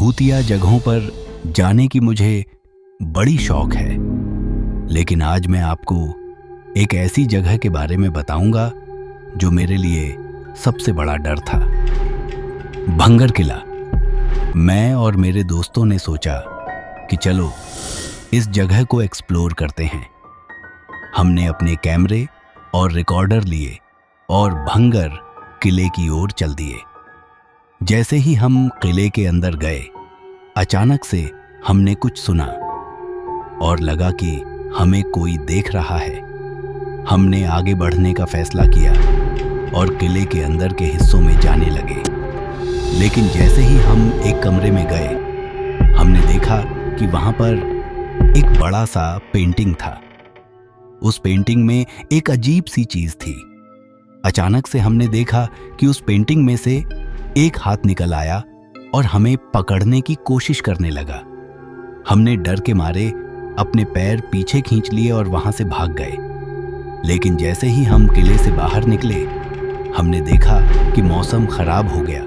भूतिया जगहों पर जाने की मुझे बड़ी शौक है, लेकिन आज मैं आपको एक ऐसी जगह के बारे में बताऊंगा जो मेरे लिए सबसे बड़ा डर था। भंगर किला। मैं और मेरे दोस्तों ने सोचा कि चलो इस जगह को एक्सप्लोर करते हैं। हमने अपने कैमरे और रिकॉर्डर लिए और भंगर किले की ओर चल दिए। जैसे ही हम किले के अंदर गए, अचानक से हमने कुछ सुना और लगा कि हमें कोई देख रहा है। हमने आगे बढ़ने का फैसला किया और किले के अंदर के हिस्सों में जाने लगे। लेकिन जैसे ही हम एक कमरे में गए, हमने देखा कि वहां पर एक बड़ा सा पेंटिंग था। उस पेंटिंग में एक अजीब सी चीज थी। अचानक से हमने देखा कि उस पेंटिंग में से एक हाथ निकल आया और हमें पकड़ने की कोशिश करने लगा। हमने डर के मारे अपने पैर पीछे खींच लिए और वहां से भाग गए। लेकिन जैसे ही हम किले से बाहर निकले, हमने देखा कि मौसम खराब हो गया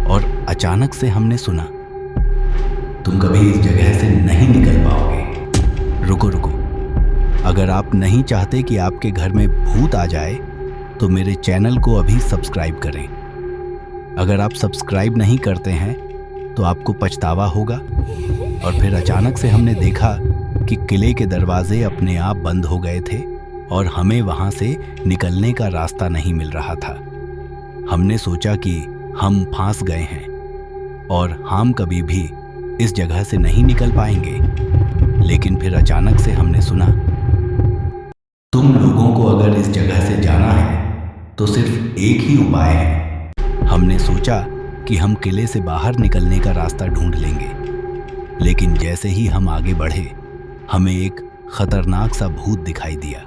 और अचानक से हमने सुना, तुम कभी इस जगह से नहीं निकल पाओगे। रुको रुको, अगर आप नहीं चाहते कि आपके घर में भूत आ जाए तो मेरे चैनल को अभी सब्सक्राइब करें। अगर आप सब्सक्राइब नहीं करते हैं तो आपको पछतावा होगा। और फिर अचानक से हमने देखा कि किले के दरवाजे अपने आप बंद हो गए थे और हमें वहां से निकलने का रास्ता नहीं मिल रहा था। हमने सोचा कि हम फंस गए हैं और हम कभी भी इस जगह से नहीं निकल पाएंगे। लेकिन फिर अचानक से हमने सुना, तुम लोगों को अगर इस जगह से जाना है तो सिर्फ एक ही उपाय है। हमने सोचा कि हम किले से बाहर निकलने का रास्ता ढूंढ लेंगे। लेकिन जैसे ही हम आगे बढ़े, हमें एक खतरनाक सा भूत दिखाई दिया।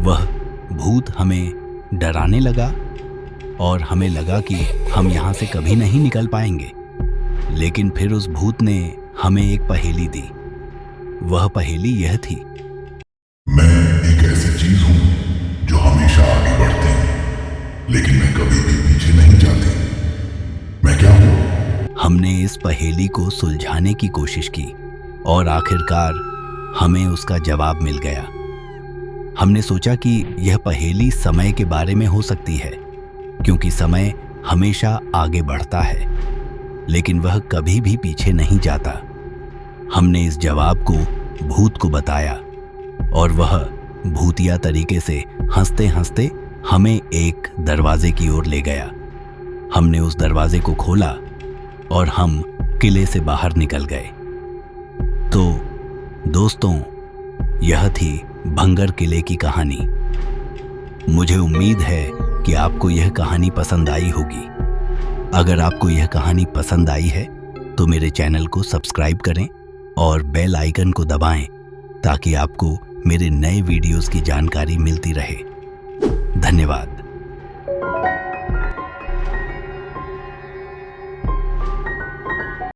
वह भूत हमें डराने लगा और हमें लगा कि हम यहाँ से कभी नहीं निकल पाएंगे। लेकिन फिर उस भूत ने हमें एक पहेली दी। वह पहेली यह थी, मैं एक ऐसी चीज हूं जो हमेशा आगे बढ़ती है, लेकिन मैं कभी भी पीछे नहीं जाती। मैं क्या हूं? हमने इस पहेली को सुलझाने की कोशिश की और आखिरकार हमें उसका जवाब मिल गया। हमने सोचा कि यह पहेली समय के बारे में हो सकती है, क्योंकि समय हमेशा आगे बढ़ता है, लेकिन वह कभी भी पीछे नहीं जाता। हमने इस जवाब को भूत को बताया और वह भूतिया तरीके से हंसते हंसते हमें एक दरवाजे की ओर ले गया। हमने उस दरवाजे को खोला और हम किले से बाहर निकल गए। तो दोस्तों, यह थी भंगर किले की कहानी। मुझे उम्मीद है कि आपको यह कहानी पसंद आई होगी। अगर आपको यह कहानी पसंद आई है तो मेरे चैनल को सब्सक्राइब करें और बेल आइकन को दबाएं ताकि आपको मेरे नए वीडियोस की जानकारी मिलती रहे। धन्यवाद।